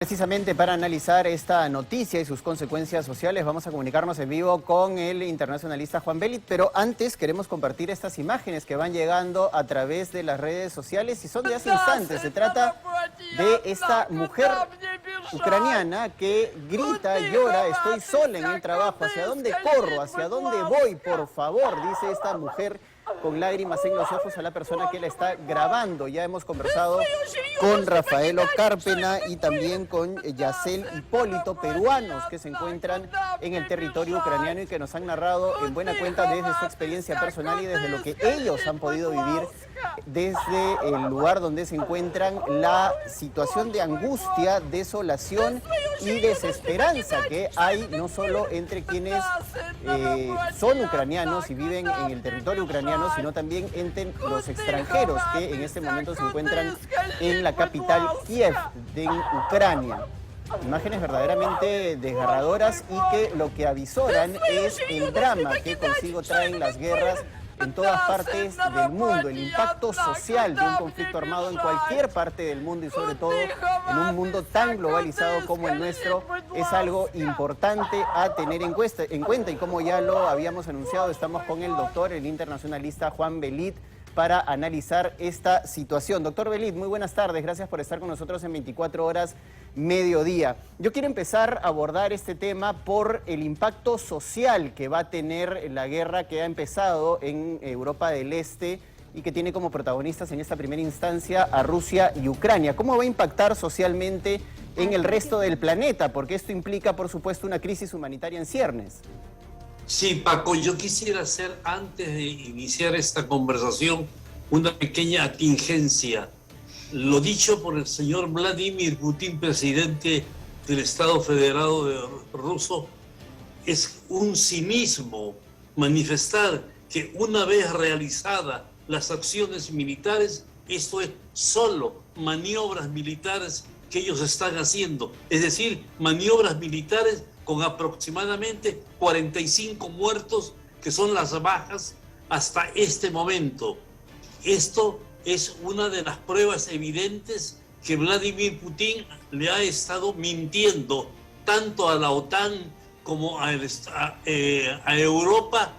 Precisamente para analizar esta noticia y sus consecuencias sociales vamos a comunicarnos en vivo con el internacionalista Juan Belit, pero antes queremos compartir estas imágenes que van llegando a través de las redes sociales y son de hace instantes. Se trata de esta mujer ucraniana que grita, llora: estoy sola en el trabajo, ¿hacia dónde corro? ¿Hacia dónde voy? Por favor, dice esta mujer con lágrimas en los ojos a la persona que la está grabando. Ya hemos conversado con Rafaelo Cárpena y también con Yacel Hipólito, peruanos que se encuentran en el territorio ucraniano y que nos han narrado en buena cuenta desde su experiencia personal y desde lo que ellos han podido vivir desde el lugar donde se encuentran, la situación de angustia, desolación y desesperanza que hay no solo entre quienes son ucranianos y viven en el territorio ucraniano, sino también entre los extranjeros que en este momento se encuentran en la capital Kiev de Ucrania. Imágenes verdaderamente desgarradoras y que lo que avisoran es el drama que consigo traen las guerras en todas partes del mundo, el impacto social de un conflicto armado en cualquier parte del mundo y sobre todo en un mundo tan globalizado como el nuestro es algo importante a tener en cuenta y como ya lo habíamos anunciado, estamos con el doctor, el internacionalista Juan Belit, para analizar esta situación. Doctor Belit, muy buenas tardes, gracias por estar con nosotros en 24 horas mediodía. Yo quiero empezar a abordar este tema por el impacto social que va a tener la guerra que ha empezado en Europa del Este y que tiene como protagonistas en esta primera instancia a Rusia y Ucrania. ¿Cómo va a impactar socialmente en el resto del planeta? Porque esto implica, por supuesto, una crisis humanitaria en ciernes. Sí, Paco, yo quisiera hacer, antes de iniciar esta conversación, una pequeña atingencia. Lo dicho por el señor Vladimir Putin, presidente del Estado Federado ruso, es un cinismo manifestar que una vez realizadas las acciones militares, esto es solo maniobras militares que ellos están haciendo. Es decir, maniobras militares con aproximadamente 45 muertos, que son las bajas hasta este momento. Esto es una de las pruebas evidentes que Vladimir Putin le ha estado mintiendo tanto a la OTAN como a Europa,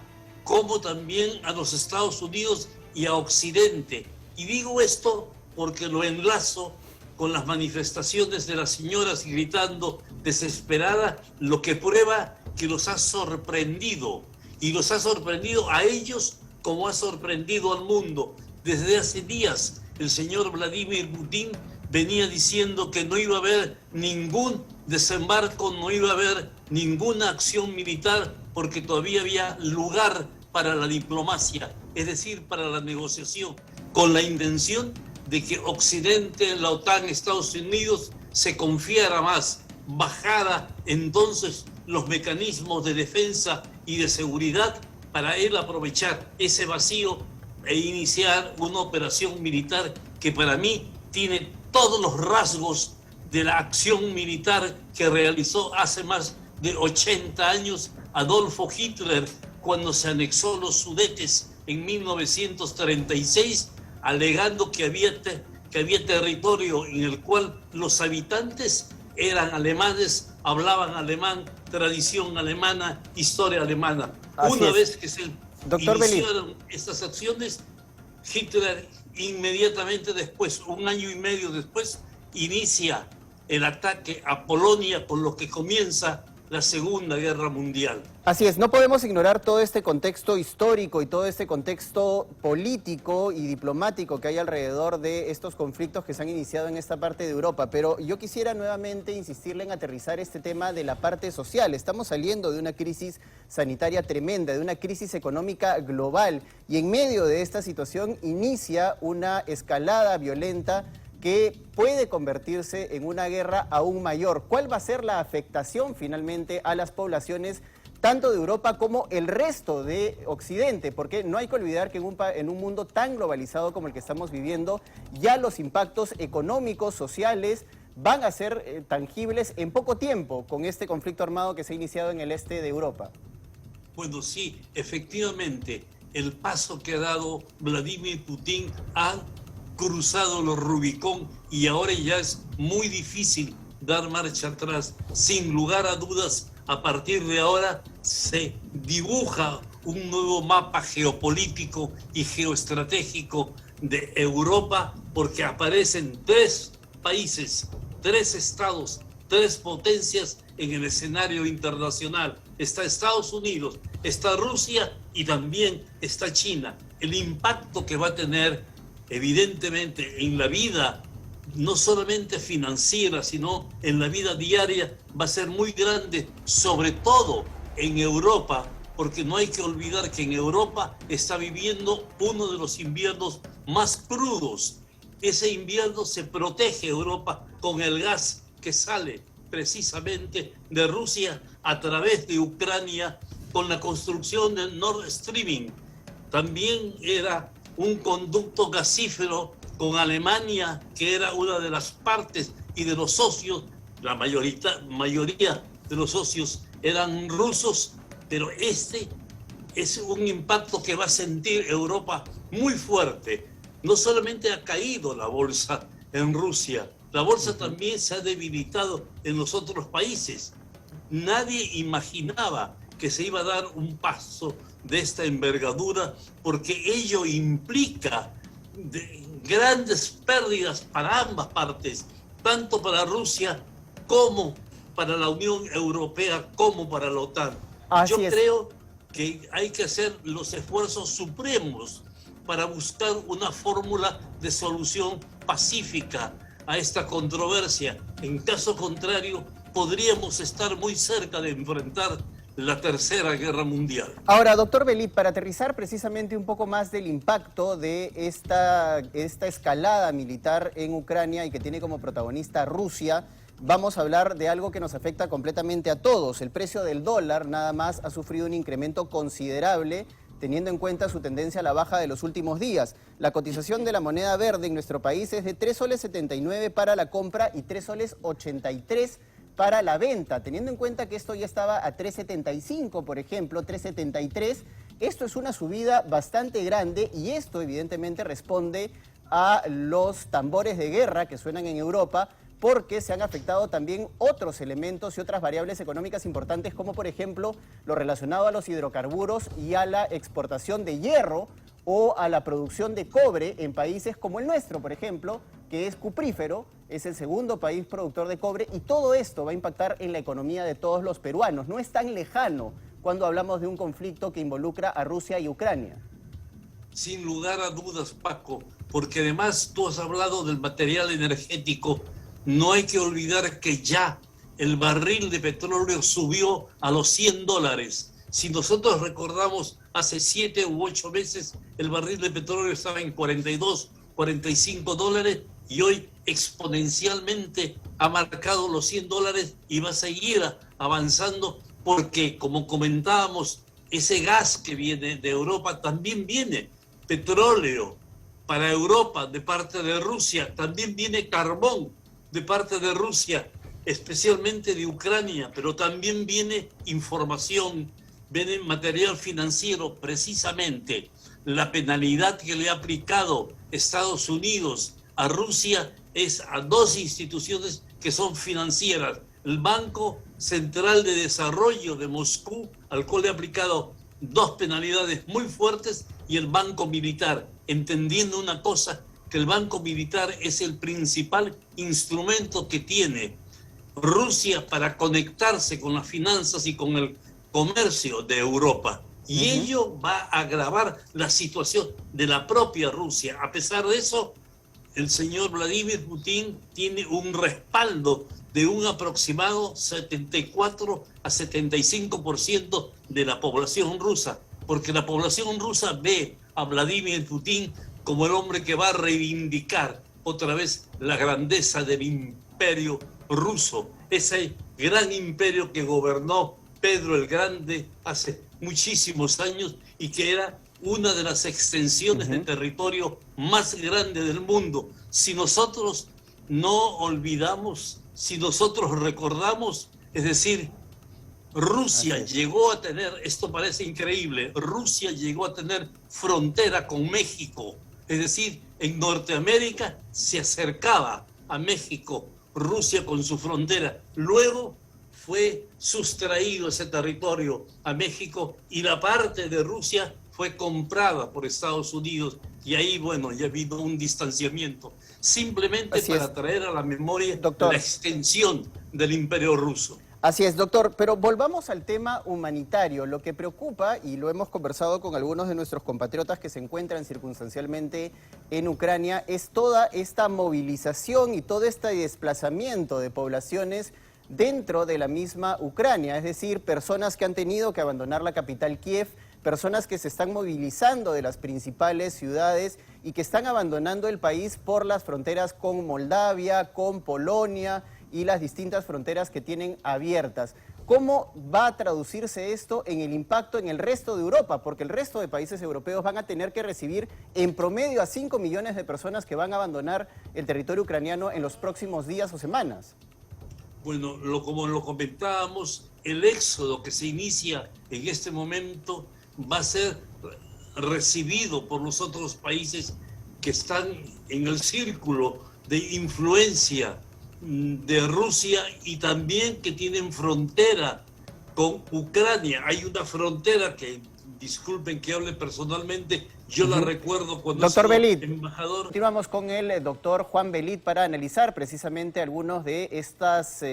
como también a los Estados Unidos y a Occidente. Y digo esto porque lo enlazo con las manifestaciones de las señoras gritando desesperada, lo que prueba que los ha sorprendido, y los ha sorprendido a ellos como ha sorprendido al mundo. Desde hace días el señor Vladimir Putin venía diciendo que no iba a haber ningún desembarco, no iba a haber ninguna acción militar, porque todavía había lugar para la diplomacia, es decir, para la negociación, con la intención de que Occidente, la OTAN, Estados Unidos, se confiara más, bajara entonces los mecanismos de defensa y de seguridad para él aprovechar ese vacío e iniciar una operación militar que para mí tiene todos los rasgos de la acción militar que realizó hace más de 80 años Adolfo Hitler cuando se anexó los Sudetes en 1936, alegando que había territorio en el cual los habitantes eran alemanes, hablaban alemán, tradición alemana, historia alemana. Una vez que se iniciaron estas acciones, Hitler inmediatamente después, un año y medio después, inicia el ataque a Polonia, con lo que comienza la Segunda Guerra Mundial. Así es, no podemos ignorar todo este contexto histórico y todo este contexto político y diplomático que hay alrededor de estos conflictos que se han iniciado en esta parte de Europa, pero yo quisiera nuevamente insistirle en aterrizar este tema de la parte social. Estamos saliendo de una crisis sanitaria tremenda, de una crisis económica global, y en medio de esta situación inicia una escalada violenta que puede convertirse en una guerra aún mayor. ¿Cuál va a ser la afectación finalmente a las poblaciones tanto de Europa como el resto de Occidente? Porque no hay que olvidar que en un mundo tan globalizado como el que estamos viviendo, ya los impactos económicos, sociales, van a ser tangibles en poco tiempo con este conflicto armado que se ha iniciado en el este de Europa. Bueno, sí, efectivamente, el paso que ha dado Vladimir Putin ha cruzado los Rubicón y ahora ya es muy difícil dar marcha atrás. Sin lugar a dudas, a partir de ahora se dibuja un nuevo mapa geopolítico y geoestratégico de Europa, porque aparecen tres países, tres estados, tres potencias en el escenario internacional. Está Estados Unidos, está Rusia y también está China. El impacto que va a tener, evidentemente, en la vida, no solamente financiera, sino en la vida diaria, va a ser muy grande, sobre todo en Europa, porque no hay que olvidar que en Europa está viviendo uno de los inviernos más crudos. Ese invierno se protege Europa con el gas que sale precisamente de Rusia a través de Ucrania con la construcción del Nord Stream. También era un conducto gasífero con Alemania, que era una de las partes y de los socios, la mayoría de los socios eran rusos, pero este es un impacto que va a sentir Europa muy fuerte. No solamente ha caído la bolsa en Rusia, la bolsa también se ha debilitado en los otros países. Nadie imaginaba que se iba a dar un paso de esta envergadura, porque ello implica grandes pérdidas para ambas partes, tanto para Rusia como para la Unión Europea, como para la OTAN. Yo creo que hay que hacer los esfuerzos supremos para buscar una fórmula de solución pacífica a esta controversia. En caso contrario, podríamos estar muy cerca de enfrentar la Tercera Guerra Mundial. Ahora, doctor Belit, para aterrizar precisamente un poco más del impacto de esta escalada militar en Ucrania y que tiene como protagonista Rusia, vamos a hablar de algo que nos afecta completamente a todos. El precio del dólar nada más ha sufrido un incremento considerable, teniendo en cuenta su tendencia a la baja de los últimos días. La cotización de la moneda verde en nuestro país es de 3,79 soles para la compra y 3,83 soles para la venta, teniendo en cuenta que esto ya estaba a 3,75, por ejemplo, 3,73. Esto es una subida bastante grande y esto evidentemente responde a los tambores de guerra que suenan en Europa, porque se han afectado también otros elementos y otras variables económicas importantes, como por ejemplo lo relacionado a los hidrocarburos y a la exportación de hierro o a la producción de cobre en países como el nuestro, por ejemplo, que es cuprífero, es el segundo país productor de cobre, y todo esto va a impactar en la economía de todos los peruanos. No es tan lejano cuando hablamos de un conflicto que involucra a Rusia y Ucrania. Sin lugar a dudas, Paco, porque además tú has hablado del material energético. No hay que olvidar que ya el barril de petróleo subió a los $100. Si nosotros recordamos, hace 7 u 8 meses el barril de petróleo estaba en $42, $45 y hoy exponencialmente ha marcado los $100 y va a seguir avanzando porque, como comentábamos, ese gas que viene de Europa también viene petróleo para Europa de parte de Rusia, también viene carbón de parte de Rusia, especialmente de Ucrania, pero también viene información, viene material financiero. Precisamente la penalidad que le ha aplicado Estados Unidos a Rusia es a dos instituciones que son financieras: el Banco Central de Desarrollo de Moscú, al cual le ha aplicado 2 penalidades muy fuertes, y el Banco Militar, entendiendo una cosa, que el Banco Militar es el principal instrumento que tiene Rusia para conectarse con las finanzas y con el comercio de Europa. Y ello va a agravar la situación de la propia Rusia. A pesar de eso, el señor Vladimir Putin tiene un respaldo de un aproximado 74 a 75% de la población rusa, porque la población rusa ve a Vladimir Putin como el hombre que va a reivindicar otra vez la grandeza del imperio ruso, ese gran imperio que gobernó Pedro el Grande hace muchísimos años y que era una de las extensiones de territorio más grande del mundo. Si nosotros no olvidamos, si nosotros recordamos, es decir, Rusia llegó a tener, esto parece increíble, Rusia llegó a tener frontera con México, es decir, en Norteamérica se acercaba a México Rusia con su frontera. Luego fue sustraído ese territorio a México y la parte de Rusia fue comprada por Estados Unidos y ahí, bueno, ya ha habido un distanciamiento, simplemente para traer a la memoria la extensión del Imperio Ruso. Así es, doctor, pero volvamos al tema humanitario. Lo que preocupa, y lo hemos conversado con algunos de nuestros compatriotas que se encuentran circunstancialmente en Ucrania, es toda esta movilización y todo este desplazamiento de poblaciones dentro de la misma Ucrania, es decir, personas que han tenido que abandonar la capital Kiev, personas que se están movilizando de las principales ciudades y que están abandonando el país por las fronteras con Moldavia, con Polonia y las distintas fronteras que tienen abiertas. ¿Cómo va a traducirse esto en el impacto en el resto de Europa? Porque el resto de países europeos van a tener que recibir en promedio a 5 millones de personas que van a abandonar el territorio ucraniano en los próximos días o semanas. Bueno, como lo comentábamos, el éxodo que se inicia en este momento va a ser recibido por los otros países que están en el círculo de influencia de Rusia y también que tienen frontera con Ucrania. Hay una frontera que, disculpen que hable personalmente, yo la recuerdo cuando doctor Belit, embajador. Continuamos con el doctor Juan Belit para analizar precisamente algunos de estas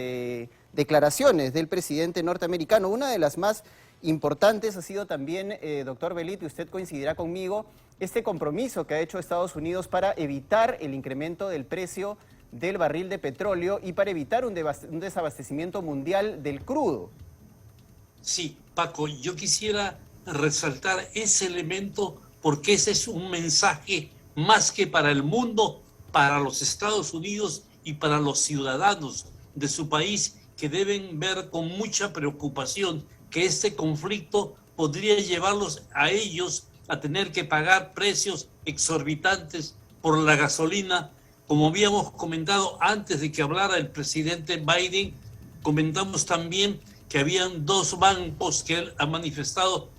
declaraciones del presidente norteamericano. Una de las más importantes ha sido también, doctor Belit, y usted coincidirá conmigo, este compromiso que ha hecho Estados Unidos para evitar el incremento del precio del barril de petróleo y para evitar un desabastecimiento mundial del crudo. Sí, Paco, yo quisiera resaltar ese elemento porque ese es un mensaje más que para el mundo, para los Estados Unidos y para los ciudadanos de su país que deben ver con mucha preocupación que este conflicto podría llevarlos a ellos a tener que pagar precios exorbitantes por la gasolina. Como habíamos comentado antes de que hablara el presidente Biden, comentamos también que habían 2 bancos que él ha manifestado,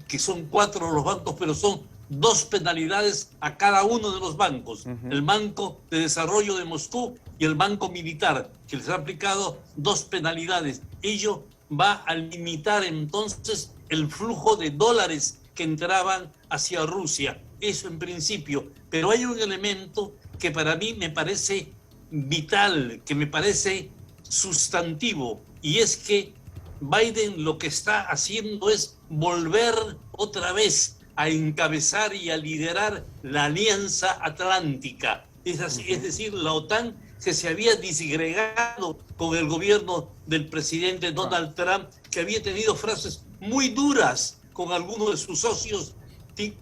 que son 4 los bancos, pero son 2 penalidades a cada uno de los bancos. El Banco de Desarrollo de Moscú y el Banco Militar, que les ha aplicado 2 penalidades. Ello va a limitar entonces el flujo de dólares que entraban hacia Rusia. Eso en principio. Pero hay un elemento que para mí me parece vital, que me parece sustantivo, y es que Biden lo que está haciendo es volver otra vez a encabezar y a liderar la Alianza Atlántica. Es decir, la OTAN que se había disgregado con el gobierno del presidente Donald Trump, que había tenido frases muy duras con algunos de sus socios,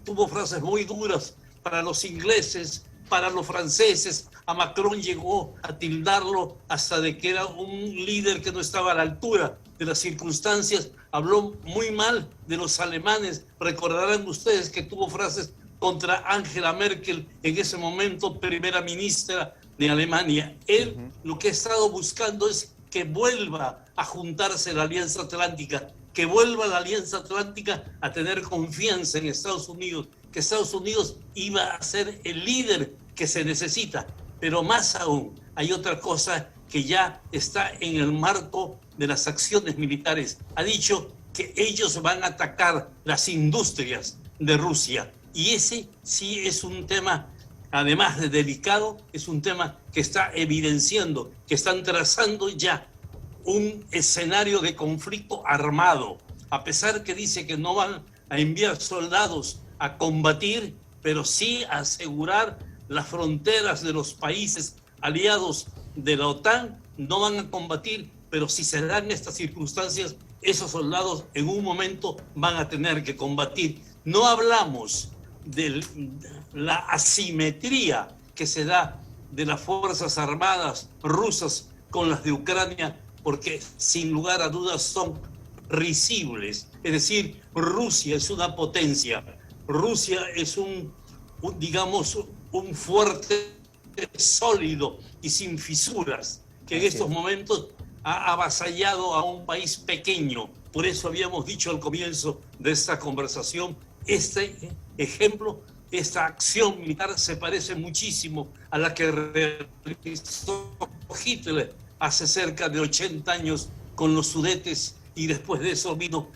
tuvo frases muy duras para los ingleses, para los franceses. A Macron llegó a tildarlo hasta de que era un líder que no estaba a la altura de las circunstancias. Habló muy mal de los alemanes. Recordarán ustedes que tuvo frases contra Angela Merkel, en ese momento primera ministra de Alemania. Él lo que ha estado buscando es que vuelva a juntarse la Alianza Atlántica, que vuelva la Alianza Atlántica a tener confianza en Estados Unidos, que Estados Unidos iba a ser el líder que se necesita. Pero más aún, hay otra cosa que ya está en el marco de las acciones militares. Ha dicho que ellos van a atacar las industrias de Rusia. Y ese sí es un tema, además de delicado, es un tema que está evidenciando, que están trazando ya un escenario de conflicto armado. A pesar que dice que no van a enviar soldados a combatir, pero sí a asegurar las fronteras de los países aliados de la OTAN. No van a combatir, pero si se dan estas circunstancias, esos soldados en un momento van a tener que combatir. No hablamos de la asimetría que se da de las Fuerzas Armadas rusas con las de Ucrania, porque sin lugar a dudas son risibles. Es decir, Rusia es una potencia, Rusia es un fuerte, sólido y sin fisuras, que en estos momentos ha avasallado a un país pequeño. Por eso habíamos dicho al comienzo de esta conversación, este ejemplo esta acción militar se parece muchísimo a la que realizó Hitler hace cerca de 80 años con los Sudetes, y después de eso vino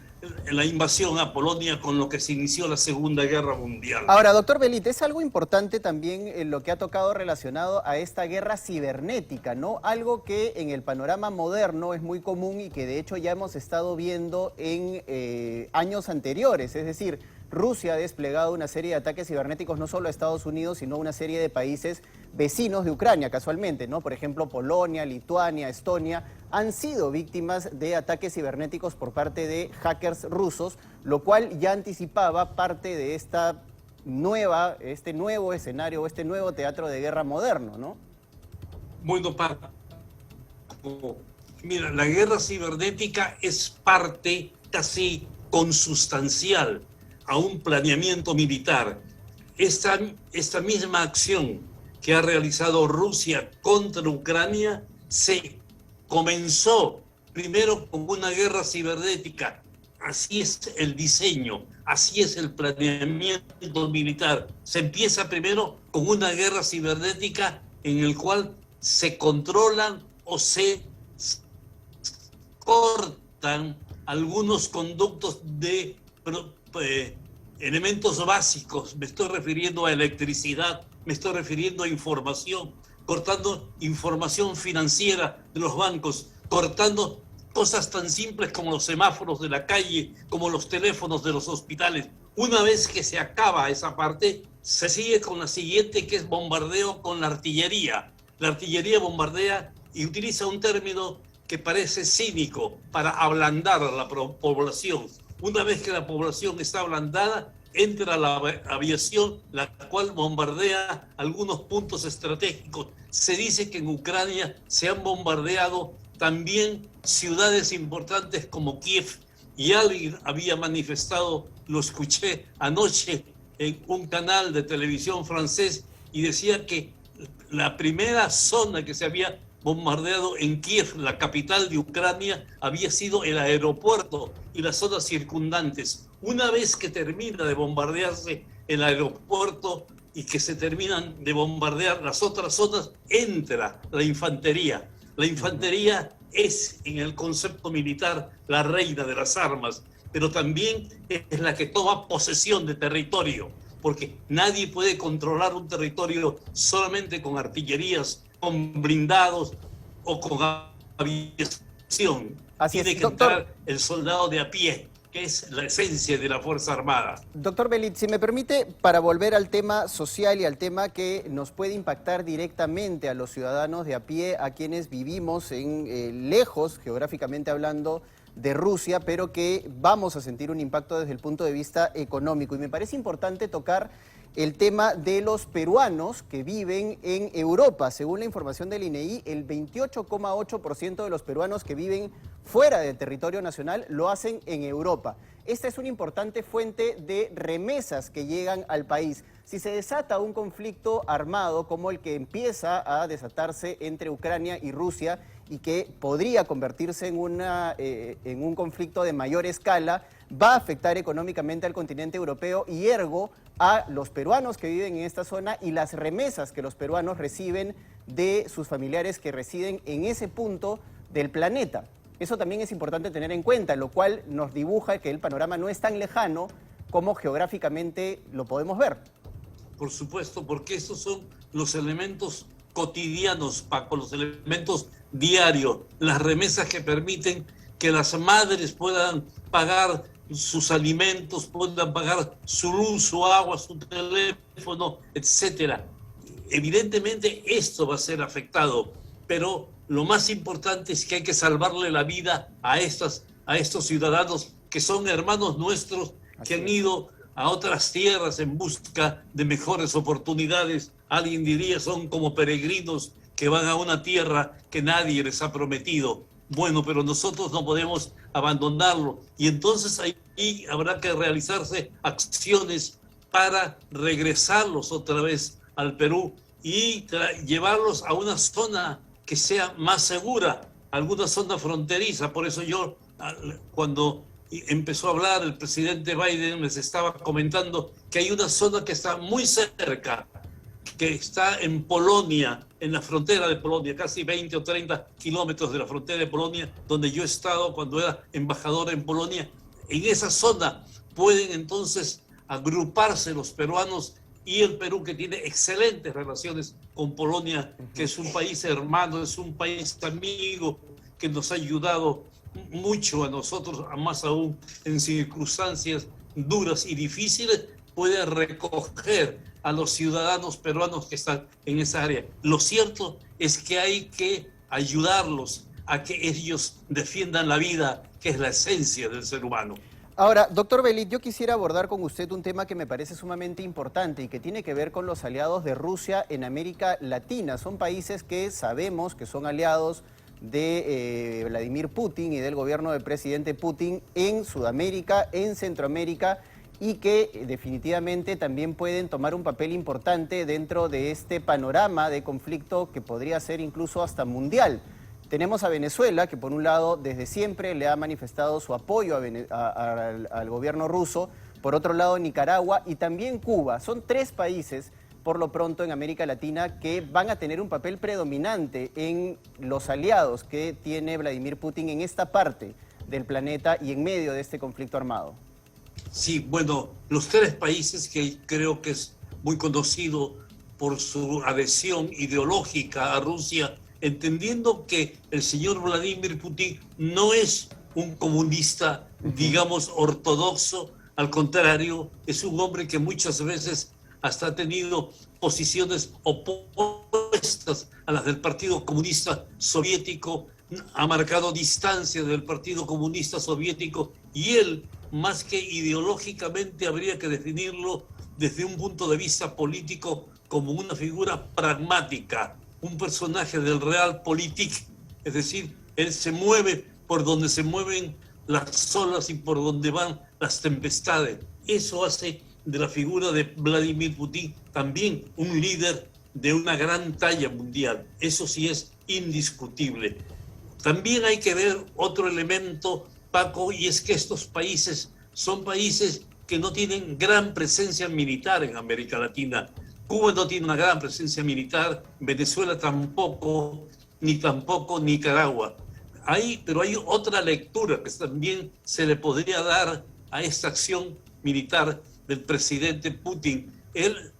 la invasión a Polonia, con lo que se inició la Segunda Guerra Mundial. Ahora, doctor Belit, es algo importante también lo que ha tocado relacionado a esta guerra cibernética, ¿no? Algo que en el panorama moderno es muy común y que de hecho ya hemos estado viendo en años anteriores. Es decir, Rusia ha desplegado una serie de ataques cibernéticos no solo a Estados Unidos, sino a una serie de países vecinos de Ucrania, casualmente, ¿no? Por ejemplo, Polonia, Lituania, Estonia, han sido víctimas de ataques cibernéticos por parte de hackers rusos, lo cual ya anticipaba parte de este nuevo escenario, este nuevo teatro de guerra moderno, ¿no? Bueno, Paco, mira, la guerra cibernética es parte casi consustancial a un planeamiento militar. Esta misma acción que ha realizado Rusia contra Ucrania se comenzó primero con una guerra cibernética. Así es el diseño, así es el planeamiento militar. Se empieza primero con una guerra cibernética en el cual se controlan o se cortan algunos conductos de elementos básicos. Me estoy refiriendo a electricidad, me estoy refiriendo a información, cortando información financiera de los bancos, cortando cosas tan simples como los semáforos de la calle, como los teléfonos de los hospitales. Una vez que se acaba esa parte, se sigue con la siguiente, que es bombardeo con la artillería. La artillería bombardea y utiliza un término que parece cínico para ablandar a la población. Una vez que la población está ablandada, entra la aviación, la cual bombardea algunos puntos estratégicos. Se dice que en Ucrania se han bombardeado también ciudades importantes como Kiev, y alguien había manifestado, lo escuché anoche en un canal de televisión francés, y decía que la primera zona que se había bombardeado en Kiev, la capital de Ucrania, había sido el aeropuerto y las zonas circundantes. Una vez que termina de bombardearse el aeropuerto y que se terminan de bombardear las otras zonas, entra la infantería. La infantería es, en el concepto militar, la reina de las armas, pero también es la que toma posesión de territorio, porque nadie puede controlar un territorio solamente con artillerías, con blindados o con aviación. Tiene que entrar el soldado de a pie, que es la esencia de la Fuerza Armada. Doctor Belit, si me permite, para volver al tema social y al tema que nos puede impactar directamente a los ciudadanos de a pie, a quienes vivimos lejos, geográficamente hablando, de Rusia, pero que vamos a sentir un impacto desde el punto de vista económico. Y me parece importante tocar el tema de los peruanos que viven en Europa. Según la información del INEI, el 28,8% de los peruanos que viven fuera del territorio nacional lo hacen en Europa. Esta es una importante fuente de remesas que llegan al país. Si se desata un conflicto armado como el que empieza a desatarse entre Ucrania y Rusia y que podría convertirse en un conflicto de mayor escala, va a afectar económicamente al continente europeo y ergo a los peruanos que viven en esta zona y las remesas que los peruanos reciben de sus familiares que residen en ese punto del planeta. Eso también es importante tener en cuenta, lo cual nos dibuja que el panorama no es tan lejano como geográficamente lo podemos ver. Por supuesto, porque estos son los elementos cotidianos, Paco, los elementos diarios, las remesas que permiten que las madres puedan pagar sus alimentos, puedan pagar su luz, su agua, su teléfono, etcétera. Evidentemente esto va a ser afectado, pero lo más importante es que hay que salvarle la vida a estos ciudadanos que son hermanos nuestros, que han ido a otras tierras en busca de mejores oportunidades. Alguien diría, son como peregrinos que van a una tierra que nadie les ha prometido. Bueno, pero nosotros no podemos abandonarlo, y entonces ahí habrá que realizarse acciones para regresarlos otra vez al Perú y llevarlos a una zona que sea más segura, alguna zona fronteriza. Por eso yo, cuando empezó a hablar, el presidente Biden les estaba comentando que hay una zona que está muy cerca, que está en Polonia, en la frontera de Polonia, casi 20 o 30 kilómetros de la frontera de Polonia, donde yo he estado cuando era embajador en Polonia. En esa zona pueden entonces agruparse los peruanos y el Perú, que tiene excelentes relaciones con Polonia, que es un país hermano, es un país amigo, que nos ha ayudado mucho a nosotros, más aún en circunstancias duras y difíciles, puede recoger a los ciudadanos peruanos que están en esa área. Lo cierto es que hay que ayudarlos a que ellos defiendan la vida, que es la esencia del ser humano. Ahora, doctor Belit, yo quisiera abordar con usted un tema que me parece sumamente importante y que tiene que ver con los aliados de Rusia en América Latina. Son países que sabemos que son aliados de Vladimir Putin y del gobierno del presidente Putin en Sudamérica, en Centroamérica, y que definitivamente también pueden tomar un papel importante dentro de este panorama de conflicto que podría ser incluso hasta mundial. Tenemos a Venezuela, que por un lado desde siempre le ha manifestado su apoyo al gobierno ruso, por otro lado Nicaragua y también Cuba. Son tres países, por lo pronto, en América Latina que van a tener un papel predominante en los aliados que tiene Vladimir Putin en esta parte del planeta y en medio de este conflicto armado. Sí, bueno, los tres países que creo que es muy conocido por su adhesión ideológica a Rusia, entendiendo que el señor Vladimir Putin no es un comunista, digamos, ortodoxo, al contrario, es un hombre que muchas veces hasta ha tenido posiciones opuestas a las del Partido Comunista Soviético, ha marcado distancia del Partido Comunista Soviético, y él, más que ideológicamente, habría que definirlo desde un punto de vista político como una figura pragmática, un personaje del realpolitik, es decir, él se mueve por donde se mueven las olas y por donde van las tempestades. Eso hace de la figura de Vladimir Putin también un líder de una gran talla mundial. Eso sí es indiscutible. También hay que ver otro elemento, Paco, y es que estos países son países que no tienen gran presencia militar en América Latina. Cuba no tiene una gran presencia militar, Venezuela tampoco, ni tampoco Nicaragua. Pero hay otra lectura que también se le podría dar a esta acción militar del presidente Putin. Él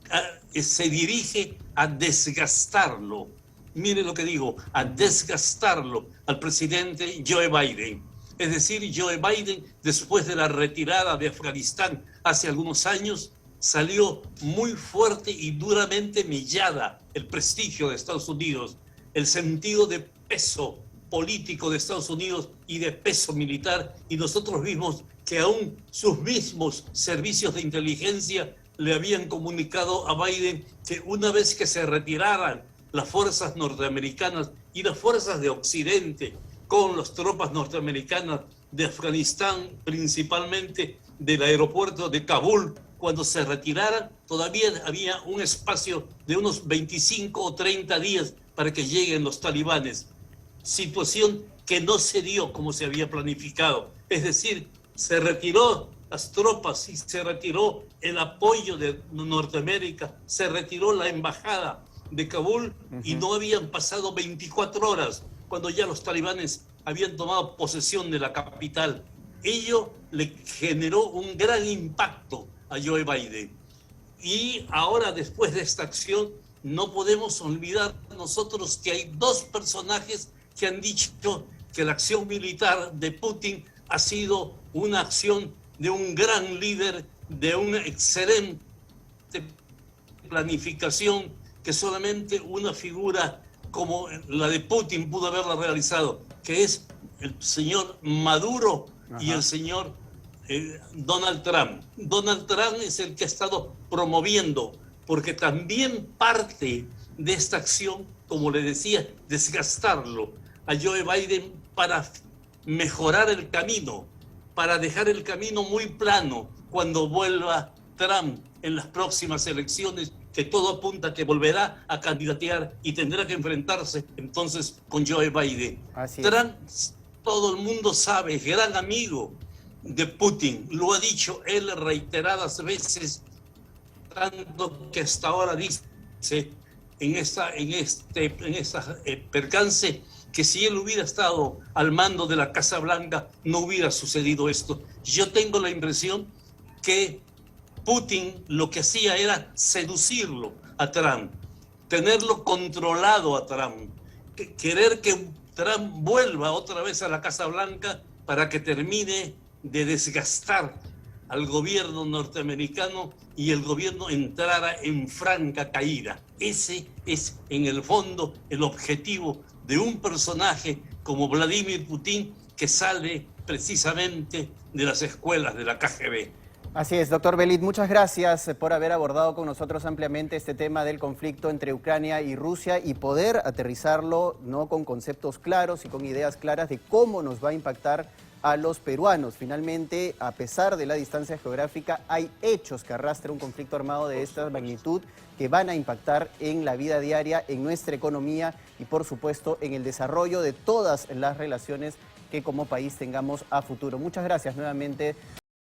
se dirige a desgastarlo, mire lo que digo, a desgastarlo al presidente Joe Biden. Es decir, Joe Biden, después de la retirada de Afganistán hace algunos años, salió muy fuerte y duramente millada el prestigio de Estados Unidos, el sentido de peso político de Estados Unidos y de peso militar, y nosotros vimos que aún sus mismos servicios de inteligencia le habían comunicado a Biden que una vez que se retiraran las fuerzas norteamericanas y las fuerzas de Occidente con las tropas norteamericanas de Afganistán, principalmente del aeropuerto de Kabul, cuando se retiraran, todavía había un espacio de unos 25 o 30 días para que lleguen los talibanes. Situación que no se dio como se había planificado. Es decir, se retiró las tropas y se retiró el apoyo de Norteamérica, se retiró la embajada de Kabul y no habían pasado 24 horas cuando ya los talibanes habían tomado posesión de la capital. Ello le generó un gran impacto a Joe Biden. Y ahora, después de esta acción, no podemos olvidar nosotros que hay dos personajes que han dicho que la acción militar de Putin ha sido una acción de un gran líder, de una excelente planificación, que solamente una figura como la de Putin pudo haberla realizado, que es el señor Maduro y el señor Donald Trump. Donald Trump es el que ha estado promoviendo, porque también parte de esta acción, como le decía, desgastarlo a Joe Biden para mejorar el camino, para dejar el camino muy plano cuando vuelva Trump en las próximas elecciones, que todo apunta a que volverá a candidatear y tendrá que enfrentarse entonces con Joe Biden. Trump, todo el mundo sabe, es gran amigo de Putin. Lo ha dicho él reiteradas veces, tanto que hasta ahora dice en esta percance que si él hubiera estado al mando de la Casa Blanca no hubiera sucedido esto. Yo tengo la impresión que Putin lo que hacía era seducirlo a Trump, tenerlo controlado a Trump, querer que Trump vuelva otra vez a la Casa Blanca para que termine de desgastar al gobierno norteamericano y el gobierno entrara en franca caída. Ese es, en el fondo, el objetivo de un personaje como Vladimir Putin, que sale precisamente de las escuelas de la KGB. Así es, doctor Belit, muchas gracias por haber abordado con nosotros ampliamente este tema del conflicto entre Ucrania y Rusia y poder aterrizarlo, ¿no?, con conceptos claros y con ideas claras de cómo nos va a impactar a los peruanos. Finalmente, a pesar de la distancia geográfica, hay hechos que arrastra un conflicto armado de esta magnitud que van a impactar en la vida diaria, en nuestra economía y, por supuesto, en el desarrollo de todas las relaciones que como país tengamos a futuro. Muchas gracias nuevamente.